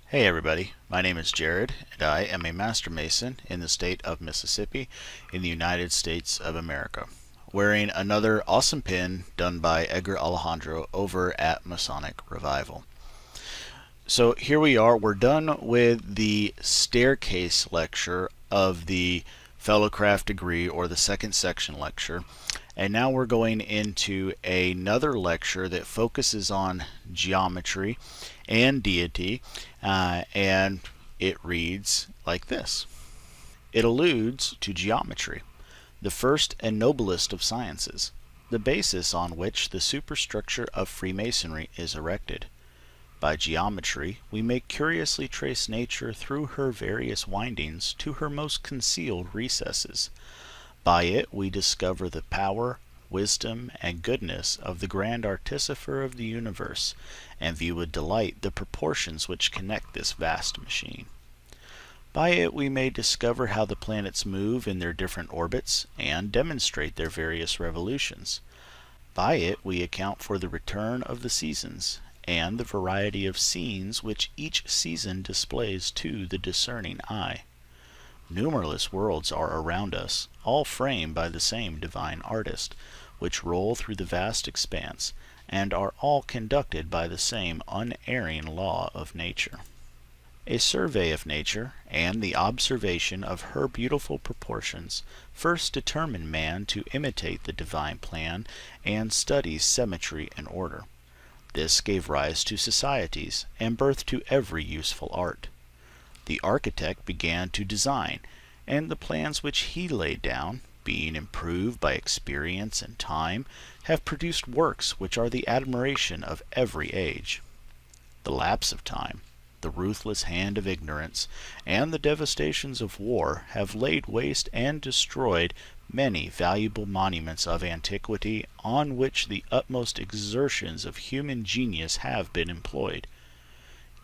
Hey everybody, my name is Jared and I am a Master Mason in the state of Mississippi in the United States of America, wearing another awesome pin done by Edgar Alejandro over at Masonic Revival. So here we are, we're done with the staircase lecture of the Fellowcraft degree, or the second section lecture, and now we're going into another lecture that focuses on geometry and deity, and it reads like this. It alludes to geometry, the first and noblest of sciences, the basis on which the superstructure of Freemasonry is erected. By geometry we may curiously trace nature through her various windings to her most concealed recesses. By it we discover the power, wisdom, and goodness of the Grand Artificer of the universe, and view with delight the proportions which connect this vast machine. By it we may discover how the planets move in their different orbits, and demonstrate their various revolutions. By it we account for the return of the seasons, and the variety of scenes which each season displays to the discerning eye. Numberless worlds are around us, all framed by the same divine artist, which roll through the vast expanse, and are all conducted by the same unerring law of nature. A survey of nature, and the observation of her beautiful proportions, first determined man to imitate the divine plan, and study symmetry and order. This gave rise to societies, and birth to every useful art. The architect began to design, and the plans which he laid down, being improved by experience and time, have produced works which are the admiration of every age. The lapse of time, the ruthless hand of ignorance, and the devastations of war have laid waste and destroyed many valuable monuments of antiquity on which the utmost exertions of human genius have been employed.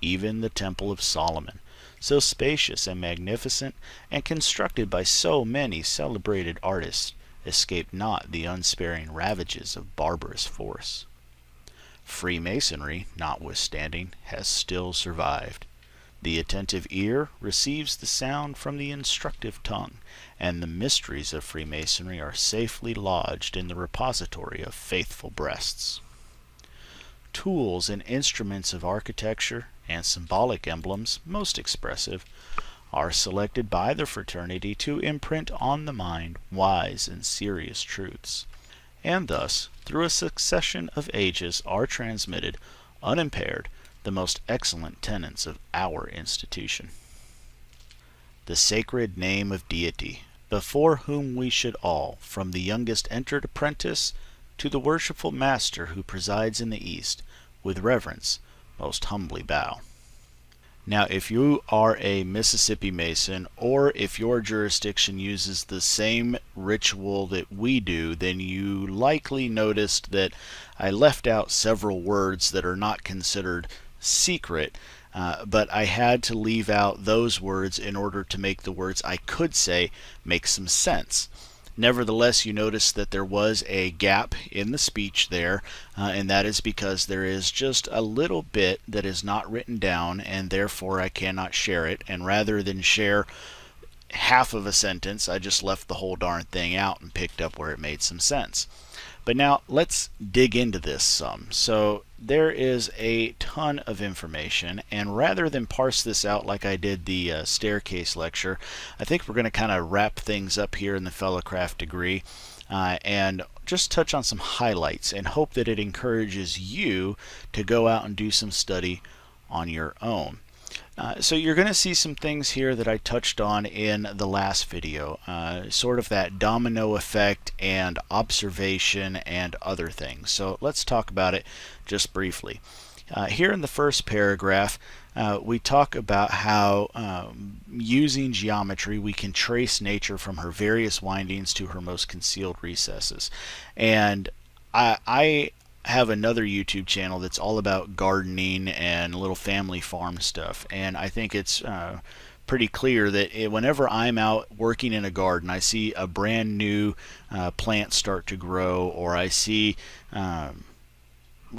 Even the Temple of Solomon, so spacious and magnificent, and constructed by so many celebrated artists, escaped not the unsparing ravages of barbarous force. Freemasonry, notwithstanding, has still survived. The attentive ear receives the sound from the instructive tongue, and the mysteries of Freemasonry are safely lodged in the repository of faithful breasts. Tools and instruments of architecture, and symbolic emblems most expressive, are selected by the fraternity to imprint on the mind wise and serious truths, and thus through a succession of ages are transmitted, unimpaired, the most excellent tenets of our institution. The sacred name of deity, before whom we should all, from the youngest entered apprentice to the worshipful master who presides in the east, with reverence most humbly bow. Now, if you are a Mississippi Mason, or if your jurisdiction uses the same ritual that we do, then you likely noticed that I left out several words that are not considered secret, but I had to leave out those words in order to make the words I could say make some sense. Nevertheless, you notice that there was a gap in the speech there, and that is because there is just a little bit that is not written down, and therefore I cannot share it. And rather than share half of a sentence, I just left the whole darn thing out and picked up where it made some sense. But now let's dig into this some. So there is a ton of information, and rather than parse this out like I did the staircase lecture, I think we're going to kind of wrap things up here in the Fellowcraft degree and just touch on some highlights and hope that it encourages you to go out and do some study on your own. So you're going to see some things here that I touched on in the last video, sort of that domino effect and observation and other things. So let's talk about it just briefly. Here in the first paragraph, we talk about how using geometry we can trace nature from her various windings to her most concealed recesses. And I have another YouTube channel that's all about gardening and little family farm stuff, and I think it's pretty clear that whenever I'm out working in a garden, I see a brand new plant start to grow, or I see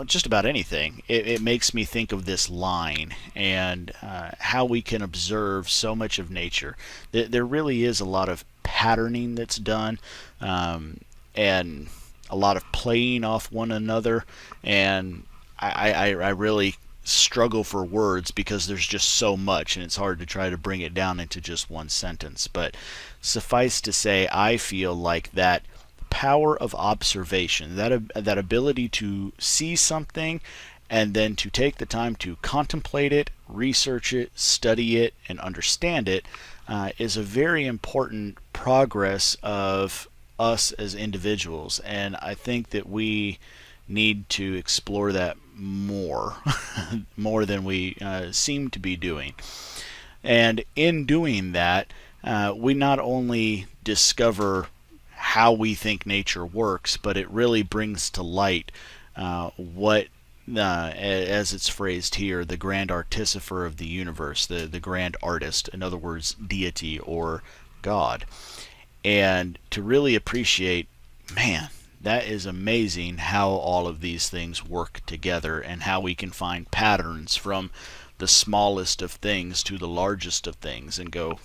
just about anything. It makes me think of this line and how we can observe so much of nature. There really is a lot of patterning that's done, and a lot of playing off one another, and I really struggle for words because there's just so much and it's hard to try to bring it down into just one sentence. But suffice to say, I feel like that power of observation, that ability to see something and then to take the time to contemplate it, research it, study it, and understand it, is a very important progress of us as individuals. And I think that we need to explore that more, more than we seem to be doing. And in doing that, we not only discover how we think nature works, but it really brings to light what, as it's phrased here, the Grand Artificer of the universe, the grand artist, in other words, deity or God. And to really appreciate, man, that is amazing how all of these things work together and how we can find patterns from the smallest of things to the largest of things and go,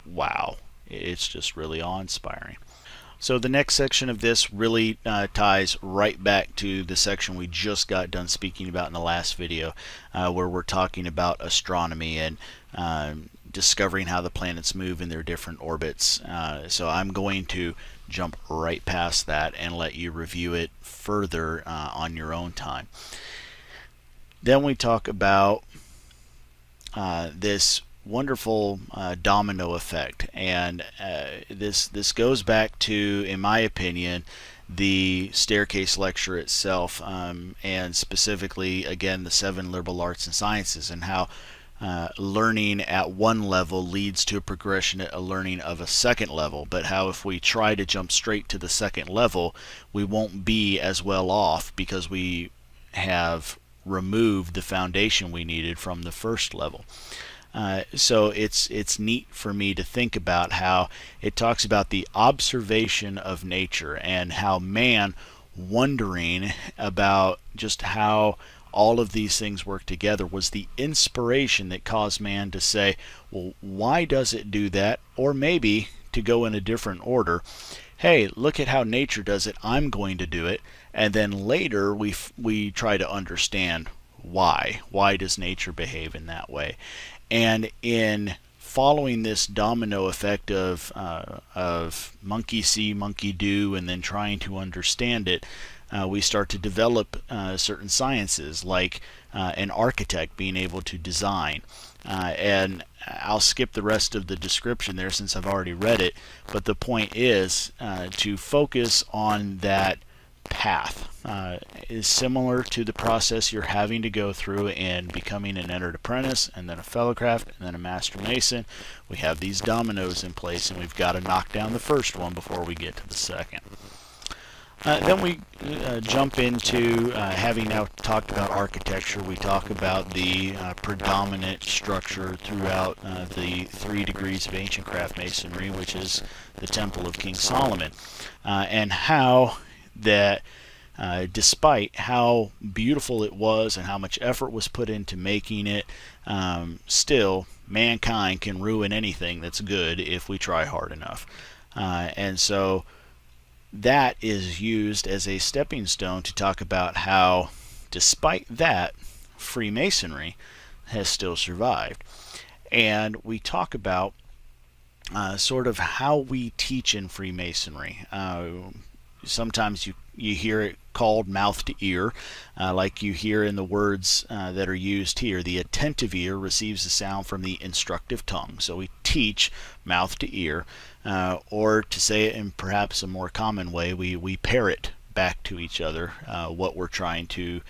wow, it's just really awe-inspiring. So the next section of this really ties right back to the section we just got done speaking about in the last video, where we're talking about astronomy and discovering how the planets move in their different orbits. So I'm going to jump right past that and let you review it further on your own time. Then we talk about this wonderful domino effect, and this goes back to, in my opinion, the staircase lecture itself, and specifically again the 7 liberal arts and sciences, and how learning at one level leads to a progression at a learning of a second level, but how if we try to jump straight to the second level, we won't be as well off because we have removed the foundation we needed from the first level. So it's neat for me to think about how it talks about the observation of nature and how man, wondering about just how all of these things work together, was the inspiration that caused man to say, well, why does it do that? Or maybe to go in a different order, hey, look at how nature does it, I'm going to do it. And then later we try to understand why. Why does nature behave in that way? And in following this domino effect of monkey see, monkey do, and then trying to understand it, we start to develop certain sciences, like an architect being able to design. And I'll skip the rest of the description there since I've already read it, but the point is to focus on that path. Is similar to the process you're having to go through in becoming an entered apprentice, and then a fellow craft, and then a master mason. We have these dominoes in place, and we've got to knock down the first one before we get to the second. Then we jump into, having now talked about architecture, we talk about the predominant structure throughout the 3 degrees of ancient craft masonry, which is the Temple of King Solomon, and how that despite how beautiful it was and how much effort was put into making it, still mankind can ruin anything that's good if we try hard enough. And so that is used as a stepping stone to talk about how, despite that, Freemasonry has still survived. And we talk about sort of how we teach in Freemasonry. Sometimes you hear it called mouth to ear, like you hear in the words that are used here. The attentive ear receives the sound from the instructive tongue. So we teach mouth to ear, or to say it in perhaps a more common way, we parrot back to each other what we're trying to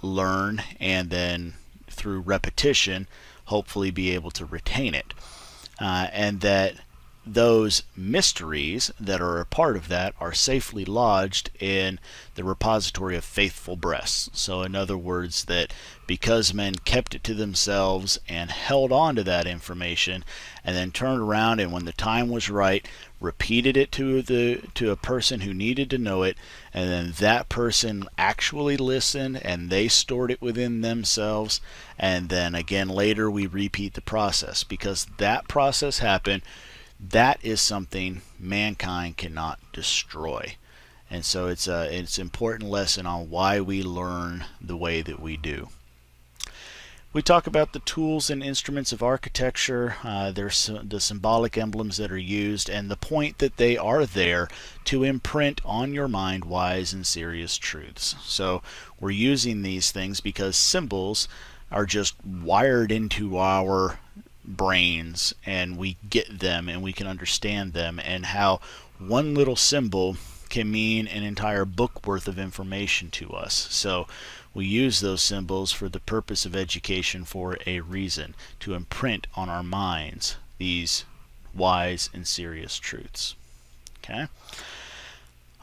learn, and then through repetition hopefully be able to retain it. And that those mysteries that are a part of that are safely lodged in the repository of faithful breasts. So in other words, that because men kept it to themselves and held on to that information and then turned around and when the time was right repeated it to a person who needed to know it, and then that person actually listened and they stored it within themselves, and then again later we repeat the process because that process happened. That is something mankind cannot destroy. And so it's an important lesson on why we learn the way that we do. We talk about the tools and instruments of architecture. There's the symbolic emblems that are used, and the point that they are there to imprint on your mind wise and serious truths. So we're using these things because symbols are just wired into our brains, and we get them and we can understand them, and how one little symbol can mean an entire book worth of information to us. So we use those symbols for the purpose of education for a reason, to imprint on our minds these wise and serious truths. Okay.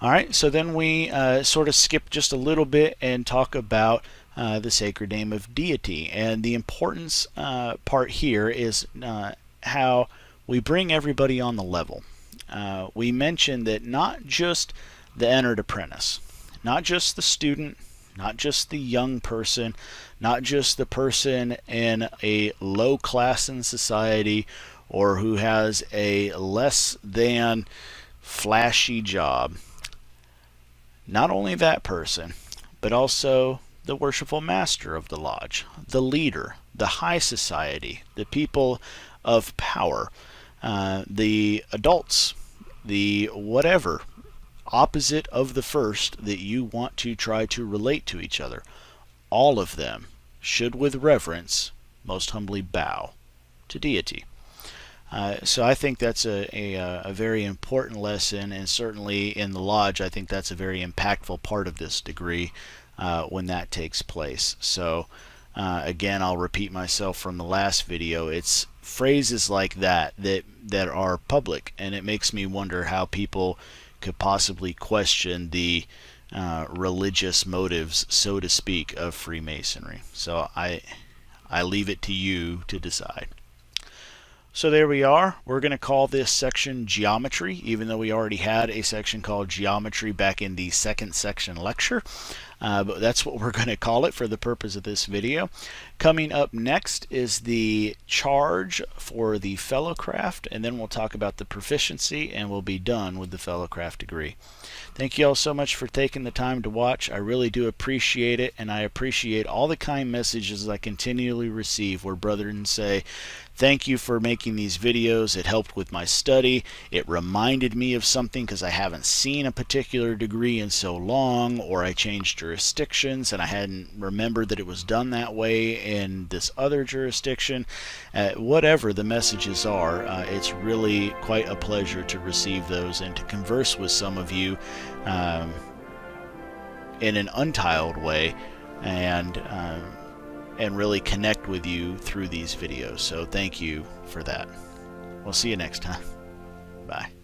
All right, so then we sort of skip just a little bit and talk about the sacred name of deity. And the importance part here is how we bring everybody on the level. We mentioned that not just the entered apprentice, not just the student, not just the young person, not just the person in a low class in society or who has a less than flashy job. Not only that person, but also the worshipful master of the lodge, the leader, the high society, the people of power, the adults, the whatever, opposite of the first that you want to try to relate to each other. All of them should with reverence most humbly bow to deity. So I think that's a very important lesson, and certainly in the lodge I think that's a very impactful part of this degree when that takes place. So again, I'll repeat myself from the last video. It's phrases like that are public, and it makes me wonder how people could possibly question the religious motives, so to speak, of Freemasonry. So I leave it to you to decide. So there we are. We're going to call this section geometry, even though we already had a section called geometry back in the second section lecture. But that's what we're going to call it for the purpose of this video. Coming up next is the charge for the fellowcraft, and then we'll talk about the proficiency, and we'll be done with the fellowcraft degree. Thank you all so much for taking the time to watch. I really do appreciate it, and I appreciate all the kind messages I continually receive where brethren say, thank you for making these videos. It helped with my study. It reminded me of something because I haven't seen a particular degree in so long, or I changed jurisdictions and I hadn't remembered that it was done that way in this other jurisdiction. Whatever the messages are, it's really quite a pleasure to receive those and to converse with some of you in an untiled way, and really connect with you through these videos. So thank you for that. We'll see you next time. Bye.